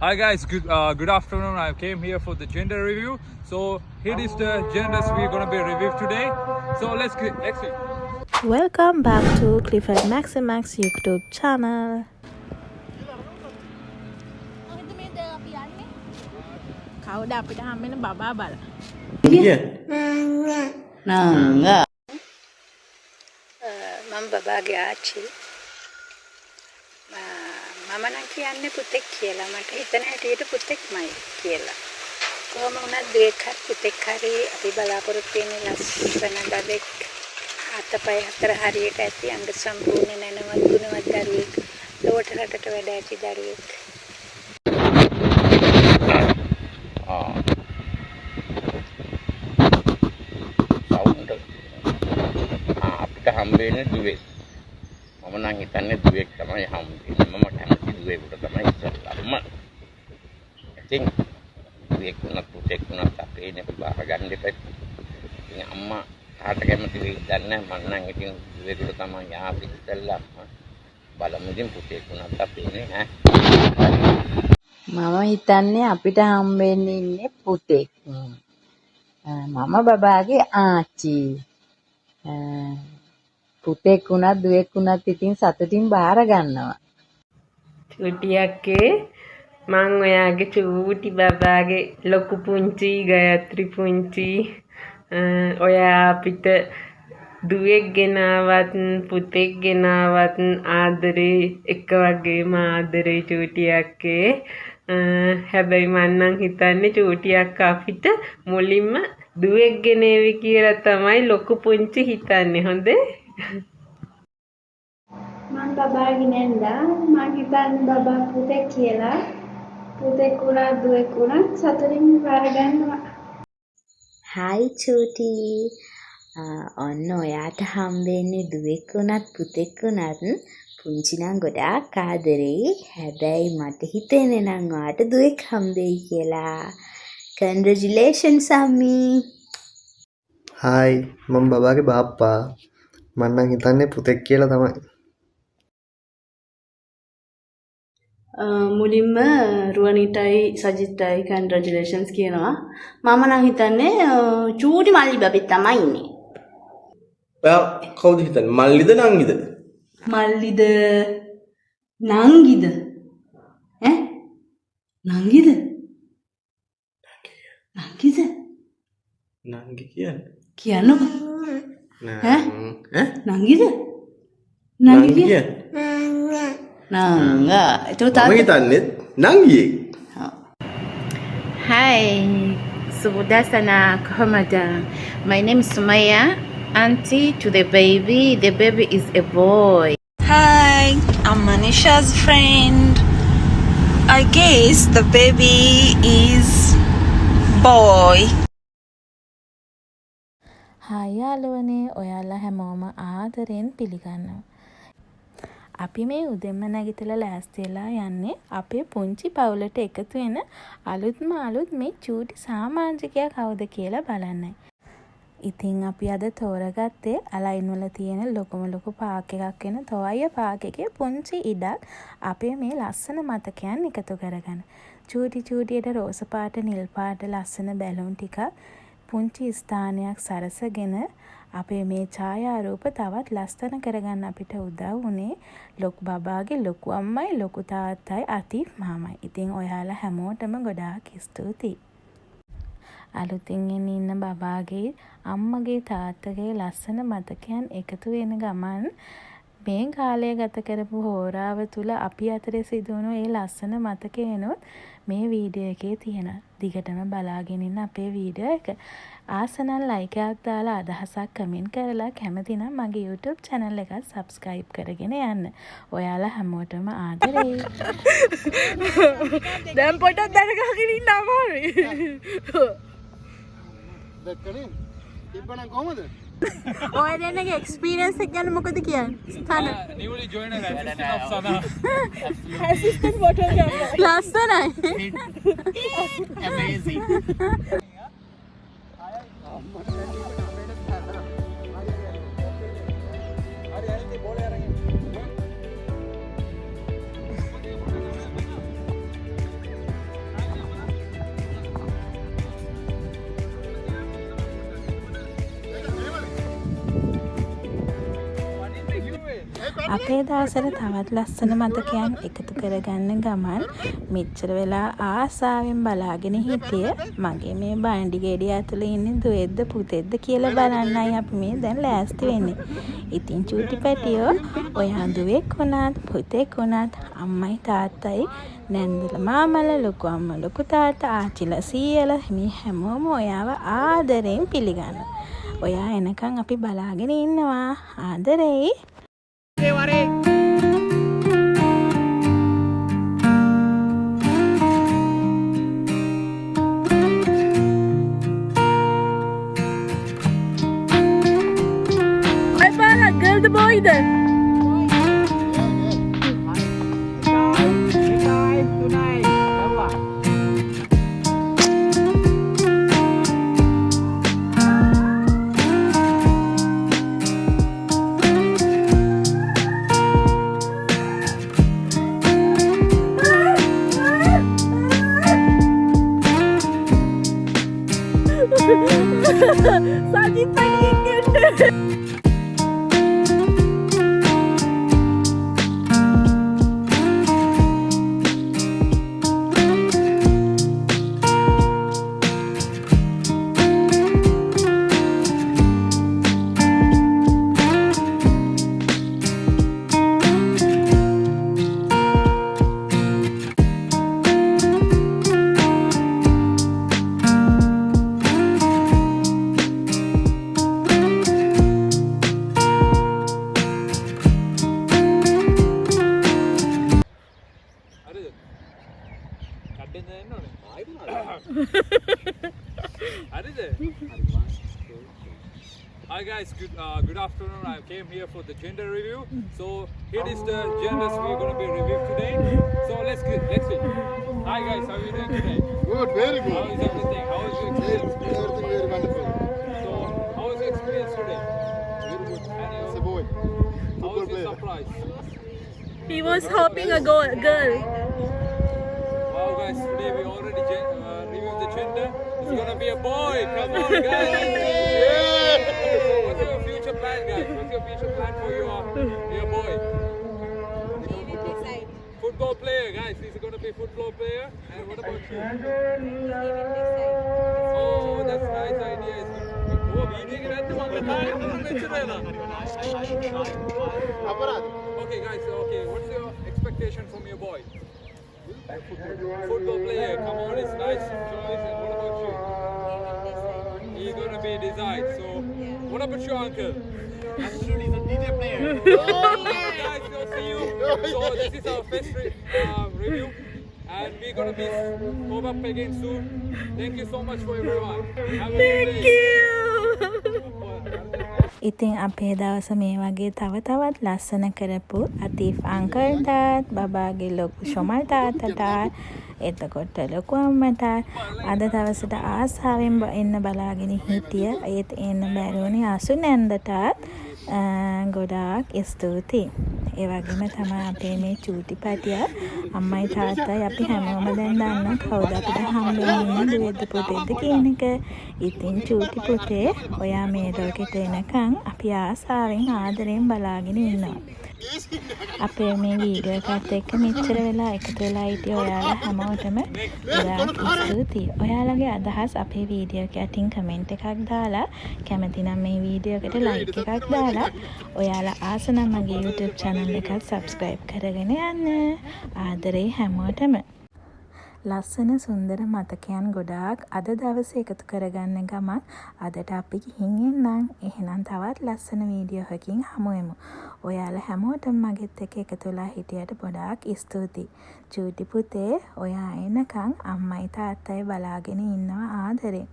Hi guys, good afternoon. I came here for the gender review. So here is the genders we're gonna be reviewed today. So let's see. Welcome back to Clifford Maximax YouTube channel. කවුද අපිට හම්බෙන බබා බල. නංගා මම බබාගේ ආච්චි මම නම් කියන්නේ පුතෙක් කියලා මට හිතන හැටියට පුතෙක්මයි කියලා කොහොම වුණත් දෙයක් හරි පුතෙක් හරි අපි බලාපොරොත්තු වෙන්නේ ලස්සන දඩෙක් අතපය හතර හරියට ඇති අංග සම්පූර්ණ නැනවත් ගුණවත් දරුවෙක් ලෝට රටට වැඩ ඇති දරුවෙක් අපිට හම්බෙන්නේ දුවේ. මම නම් හිතන්නේ දුවෙක් තමයි හම්බෙන්නේ. මම කැමති දුවේකට තමයි ඉස්සෙල්ලාම. ඉතින් දුවෙක් වුණත් පුතෙක් වුණත් අපේ නේ බාර ගන්න දෙපැත්ත. ඉතින් අම්මා කාට කැමති වෙයිද දන්නේ නැහැ. මම නම් ඉතින් දුවේකට තමයි ආපි ඉස්සෙල්ලාම. බලමු ඉතින් පුතෙක් වුණත් අපේ නේ ඈ. මම හිතන්නේ අපිට හම්බෙන්නේ ඉන්නේ පුතෙක් මම බබාගේ ආච්චි පුතෙක් වුණත් දුවෙක් වුණත් ඉතින් සතුටින් බාර ගන්නවා. චූටියක්කේ මං ඔයාගේ චූටි බබාගේ ලොකු පුංචි ගයත්‍රි පුංචි ඔයා අපිට දුවෙක් ගෙනාවත් පුතෙක් ගෙනාවත් ආදරේ එක වගේම ආදරේ චූටියක්කේ හැබැයි මං නම් හිතන්නේ චූටියක් අපිට මුලින්ම දුවෙක් ගෙනේවි කියලා තමයි ලොකු පුංචි හිතන්නේ හොඳේ මම බබාගේ නැන්දා මම හිතන්නේ බබා පුතෙක් කියලා පුතෙක් වුණා දුවෙක් වුණා සතුටින් බාර ගන්නවා. හයි චූටි ඔන්න ඔයාට හම්බෙන්නේ දුවෙක් වුණත් පුතෙක් වුණත් පුංචි නම් ගොඩාක් ආදරේ හැබැයි මට හිතෙන්නේ නම් ඔයාට දුවෙක් හම්බෙයි කියලා. Congratulations අම්මී. හායි මම බබාගේ බාප්පා මම නම් හිතන්නේ පුතෙක් කියලා තමයි. මුලින්ම රුවනිටයි සජිත්ටයි කන්ග්‍රැචුලේෂන්ස් කියනවා. මම නම් හිතන්නේ චූටි මල්ලි බබෙක් තමයි ඉන්නේ. ඔයා කවුද හිතන්නේ? මල්ලිද නංගිද? මල්ලිද නංගිද? ඈ? නංගිද? නංගිද? නංගි කියන්නේ. කියන්නකෝ. ඈ? නංගිද? නංගි කියන්නේ. නංගා මම හිතන්නේ නංගියෙක්. Hi, Subudasana Kohomada. My name is Sumaya, auntie to the baby. The baby is a boy. Hi, I'm Manisha's friend. I guess the baby is boy. Hi යාළුවනේ ඔයාලා හැමෝම ආදරෙන් පිළිගන්නවා. අපි මේ උදෙන්ම නැගිටලා ලෑස්ති වෙලා යන්නේ අපේ පුංචි පවුලට එකතු වෙන අලුත්ම අලුත් මේ චූටි සමාජිකයා කවුද කියලා බලන්නයි. ඉතින් අපි අද තෝරගත්තේ අලයින් වල තියෙන ලොකුම ලොකු පාක් එකක් වෙන තොයය පාක් එකේ පුංචි ඉඩක් අපේ මේ ලස්සන මතකයන් එකතු කරගන්න. චූටි චූටියට රෝස පාට නිල් පාට ලස්සන බැලුන් ටිකක් පුංචි ස්ථානයක් සරසගෙන අපේ මේ ඡායාරූප තවත් ලස්සන කරගන්න අපිට උදව් වුණේ ලොකු බබාගේ ලොකු අම්මයි ලොකු තාත්තයි අතිෆ් මාමයි. ඉතින් ඔයාලා හැමෝටම ගොඩාක් ස්තුතියි. අලුතින් ඉන්න බබාගේ අම්මගේ තාත්තගේ ලස්සන මතකයන් එකතු වෙන ගමන් මේ කාලය ගත කරපු හෝරාව තුල අපි අතරේ සිදුවුණු ඒ ලස්සන මතකයනොත් මේ වීඩියෝ එකේ තියෙනවා. දිගටම බලාගෙන ඉන්න අපේ වීඩියෝ එක. ආසනම් ලයික් එකක් දාලා අදහසක් කමෙන්ට් කරලා කැමති නම් මගේ YouTube channel එක subscribe කරගෙන යන්න. ඔයාලා හැමෝටම ආදරේ. දැන් පොඩක් දැනගගෙන ඉන්න අමාරුයි දැක්කනේ තිබ්බනම් කොහමද? ඔය දෙන්නගේ එක්ස්පීරියන්ස් එක ගැන මොකද කියන්නේ? ස්ථාන Newly joined as assistant of Sana. assistant photographer ලස්සනයි. amazing අපේ දවසට තවත් ලස්සන මතකයන් එකතු කරගන්න ගමන් මෙච්චර වෙලා ආසාවෙන් බලාගෙන හිටිය මගේ මේ බණ්ඩි ගෙඩිය ඇතුලේ ඉන්නේ දුවේද්ද පුතේද්ද කියලා බලන්නයි අපි මේ දැන් ලෑස්ති වෙන්නේ. ඉතින් චූටි පැටියෝ ඔයා දුවෙක් වුණත් පුතෙක් වුණත් අම්මයි තාත්තයි නැන්දලා මාමලා ලොකු අම්මා ලොකු තාත්තා ආච්චිලා සීයලා මේ හැමෝම ඔයාව ආදරෙන් පිළිගන්නවා. ඔයා එනකන් අපි බලාගෙන ඉන්නවා. ආදරෙයි. Girl the boy then. Sajid panikkan. Hi guys, good afternoon. I came here for the gender review. So here is the genders we're going to be reviewed today. So let's see. Hi guys, how are you doing today? Good, very good. How is everything? How is your experience? Everything very wonderful. So how was your experience today? Very good. And It's a boy. how was your surprise? He was hoping a girl. Wow guys, today we already reviewed the gender. It's going to be a boy. Come on guys. What's your future plan, guys? What's your future plan for your boy? Football player, guys. He's going to be football player. And what about you? Oh, that's a nice idea. Oh, okay, guys. Okay, what's your expectation from your boy? Football player. Come on, it's nice choice. And what about you? He's going to be designed. So, what about your uncle? Actually, he's a DJ player. Oh, guys, we'll see you. So, this is our first review. And we're going to be pop up again soon. Thank you so much for everyone. Have a good day. ඉතින් අපේ දවස මේ වගේ තව තවත් ලස්සන කරපු අතීෆ් අංකල්ටත් බබාගේ ලොකු ශොමල් තාත්තටත් එතකොට ලොකු අම්මටත් අද දවසට ආසාවෙන් එන්න බලාගෙන හිටිය ඒත් එන්න බැරි වුණේ අසු නැන්දටත් ගොඩාක් ස්තුතියි. ඒ වගේම තමයි අපේ මේ චූටි පැටියා අම්මයි තාත්තයි අපි හැමෝම දැන් දන්නවා කවුද අපිට හම්බෙන්නේ දුවේද්ද පුතේද්ද කියන එක. ඉතින් චූටි පුතේ ඔයා මේ ලෝකෙට එනකන් අපි ආසාවෙන් ආදරෙන් බලාගෙන ඉන්නවා. අපේ මේ වීඩියෝ එකත් එක්ක මෙච්චර වෙලා එකතු වෙලා හිටිය ඔයාලා හැමෝටම ගොඩාක් ස්තුතියි. ඔයාලගේ අදහස් අපේ වීඩියෝ එක යටින් කමෙන්ට් එකක් දාලා කැමති නම් මේ වීඩියෝ එකට ලයික් එකක් දාලා ඔයාලා ආස නම් මගේ YouTube channel එකත් subscribe කරගෙන යන්න. ආදරේ හැමෝටම. ලස්සන සුන්දර මතකයන් ගොඩාක් අද දවසේ එකතු කරගන්න ගමන් අදට අපි ගිහින් එන්නම්. එහෙනම් තවත් ලස්සන වීඩියෝ එකකින් හමු වෙමු. ඔයාලා හැමෝටම මගෙත් එක්ක එකතු වෙලා හිටියට ගොඩාක් ස්තුතියි. චූටි පුතේ ඔයා එනකන් අම්මයි තාත්තයි බලාගෙන ඉන්නවා ආදරෙන්.